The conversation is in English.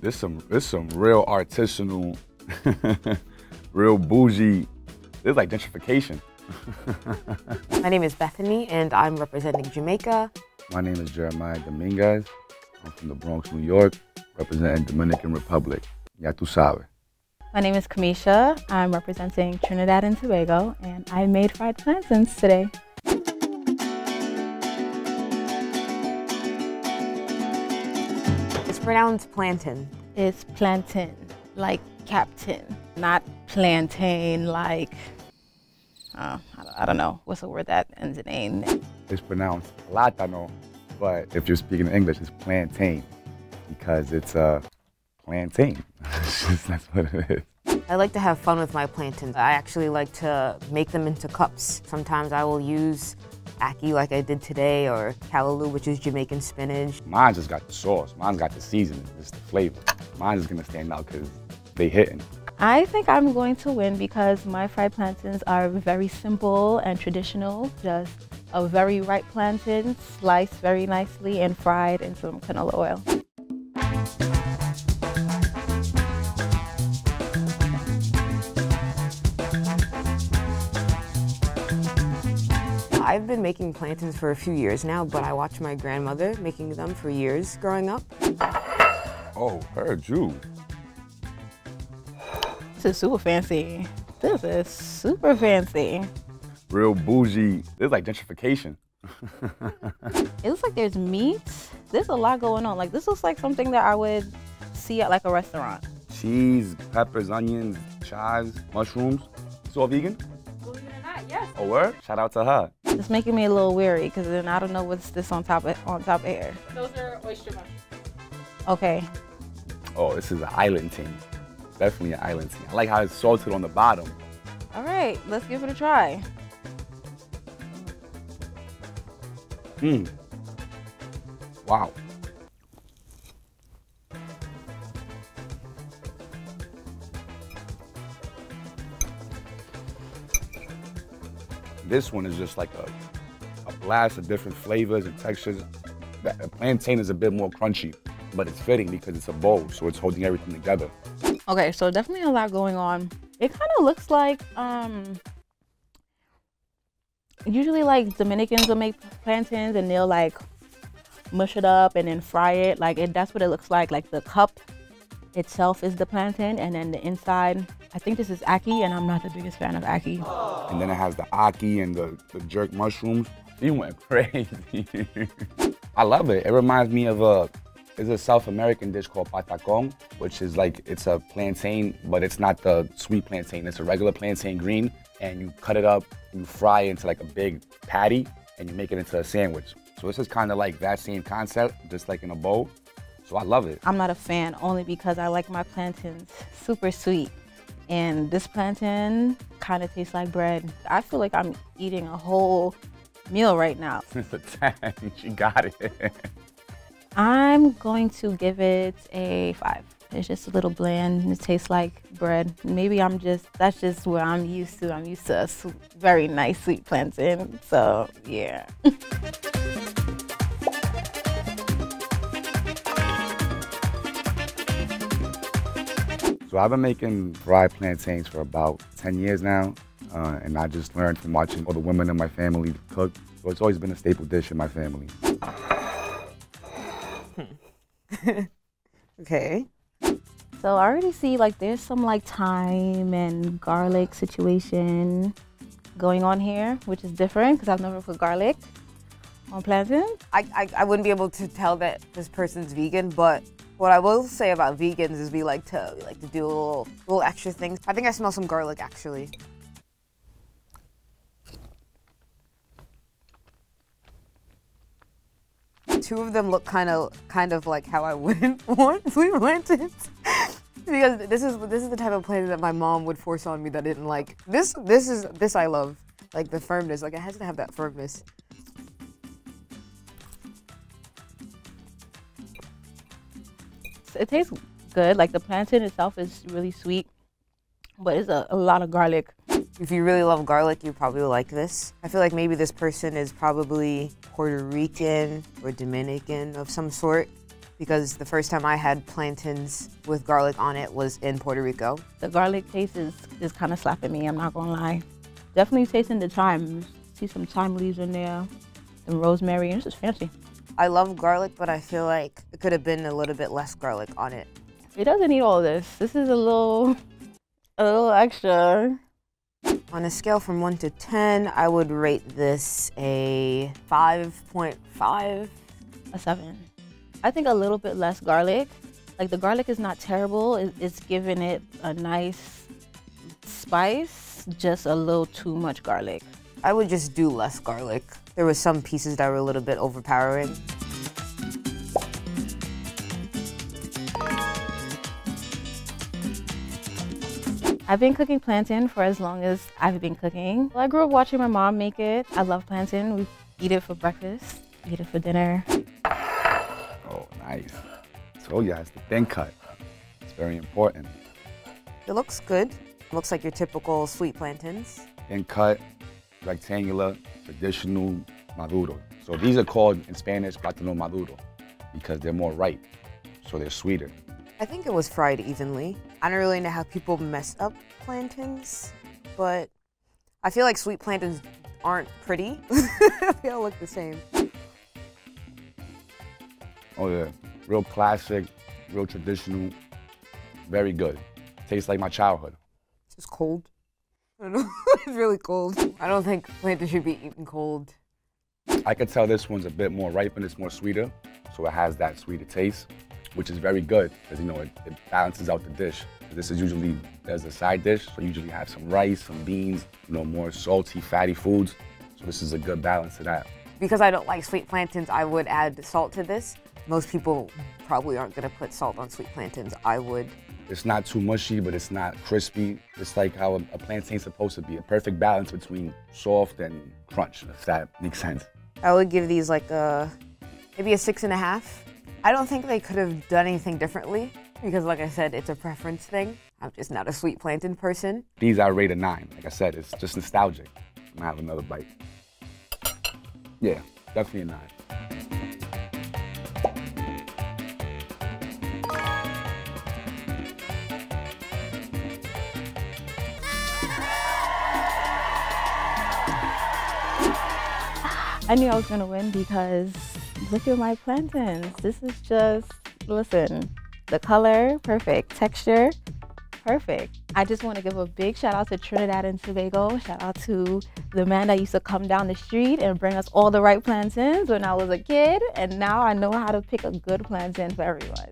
This some real artisanal, real bougie. This is like gentrification. My name is Bethany, and I'm representing Jamaica. My name is Jeremiah Dominguez. I'm from the Bronx, New York, representing Dominican Republic. Ya tu sabes. My name is Kamisha. I'm representing Trinidad and Tobago, and I made fried plantains today. It's pronounced plantain. It's plantain, like captain, not plantain, like, I don't know. What's the word that ends in "ain"? It's pronounced plátano, but if you're speaking English, it's plantain because it's a plantain. That's what it is. I like to have fun with my plantains. I actually like to make them into cups. Sometimes I will use ackee like I did today, or callaloo, which is Jamaican spinach. Mine just got the sauce. Mine's got the seasoning, just the flavor. Mine is gonna stand out because they hitting. I think I'm going to win because my fried plantains are very simple and traditional. Just a very ripe plantain, sliced very nicely and fried in some canola oil. I've been making plantains for a few years now, but I watched my grandmother making them for years growing up. Oh, heard you. This is super fancy. This is super fancy. Real bougie. This is like gentrification. It looks like there's meat. There's a lot going on. Like, this looks like something that I would see at like a restaurant. Cheese, peppers, onions, chives, mushrooms. It's all vegan? Believe it or not, yes. Oh, word? Shout out to her. It's making me a little weary because then I don't know what's this on top of here. Those are oyster mushrooms. Okay. Oh, this is an island team. Definitely an island team. I like how it's salted on the bottom. All right, let's give it a try. Wow. This one is just like a blast of different flavors and textures. The plantain is a bit more crunchy, but it's fitting because it's a bowl, so it's holding everything together. Okay, so definitely a lot going on. It kind of looks like, usually like Dominicans will make plantains and they'll like mush it up and then fry it. That's what it looks like. Like the cup itself is the plantain, and then the inside, I think this is ackee, and I'm not the biggest fan of ackee. And then it has the ackee and the jerk mushrooms. You went crazy. I love it. It reminds me of it's a South American dish called patacón, which is like, it's a plantain, but it's not the sweet plantain. It's a regular plantain green, and you cut it up, you fry it into like a big patty, and you make it into a sandwich. So this is kind of like that same concept, just like in a bowl. So I love it. I'm not a fan only because I like my plantains super sweet. And this plantain kind of tastes like bread. I feel like I'm eating a whole meal right now. It's a 10, she got it. I'm going to give it a 5. It's just a little bland. It tastes like bread. Maybe that's just what I'm used to. I'm used to a very nice sweet plantain, so yeah. So I've been making fried plantains for about 10 years now, and I just learned from watching all the women in my family cook. So it's always been a staple dish in my family. Okay. So I already see like there's some like thyme and garlic situation going on here, which is different because I've never put garlic on plantain. I wouldn't be able to tell that this person's vegan, but what I will say about vegans is we like to do little extra things. I think I smell some garlic actually. Two of them look kind of like how I wouldn't want sweet plantains. Because this is the type of plantain that my mom would force on me that I didn't like. This I love. Like the firmness. Like it has to have that firmness. It tastes good. Like the plantain itself is really sweet, but it's a lot of garlic. If you really love garlic, you probably like this. I feel like maybe this person is probably Puerto Rican or Dominican of some sort. because the first time I had plantains with garlic on it was in Puerto Rico. The garlic taste is kind of slapping me, I'm not gonna lie. Definitely tasting the thyme. See some thyme leaves in there, some rosemary, and this is fancy. I love garlic, but I feel like it could have been a little bit less garlic on it. It doesn't need all this. This is a little extra. On a scale from 1 to 10, I would rate this a 5.5. A 7. I think a little bit less garlic. Like the garlic is not terrible. It's giving it a nice spice, just a little too much garlic. I would just do less garlic. There were some pieces that were a little bit overpowering. I've been cooking plantain for as long as I've been cooking. I grew up watching my mom make it. I love plantain. We eat it for breakfast, eat it for dinner. Oh, nice. So yeah, it's the thin cut. It's very important. It looks good. It looks like your typical sweet plantains. Thin cut, rectangular, traditional, maduro. So these are called in Spanish plátano maduro because they're more ripe, so they're sweeter. I think it was fried evenly. I don't really know how people mess up plantains, but I feel like sweet plantains aren't pretty. They all look the same. Oh yeah, real classic, real traditional, very good. Tastes like my childhood. It's just cold. I don't know, it's really cold. I don't think plantains should be eaten cold. I could tell this one's a bit more ripe and it's more sweeter, so it has that sweeter taste, which is very good because, you know, it balances out the dish. This is usually as a side dish, so you usually have some rice, some beans, you know, more salty, fatty foods. So this is a good balance to that. Because I don't like sweet plantains, I would add salt to this. Most people probably aren't gonna put salt on sweet plantains. I would. It's not too mushy, but it's not crispy. It's like how a plantain's supposed to be, a perfect balance between soft and crunch, if that makes sense. I would give these like maybe a 6.5. I don't think they could have done anything differently because, like I said, it's a preference thing. I'm just not a sweet plantain person. These I rate a 9. Like I said, it's just nostalgic. I'm gonna have another bite. Yeah, definitely a 9. I knew I was gonna win because look at my plantains. This is just, listen, the color, perfect. Texture, perfect. I just want to give a big shout out to Trinidad and Tobago. Shout out to the man that used to come down the street and bring us all the right plantains when I was a kid. And now I know how to pick a good plantain for everyone.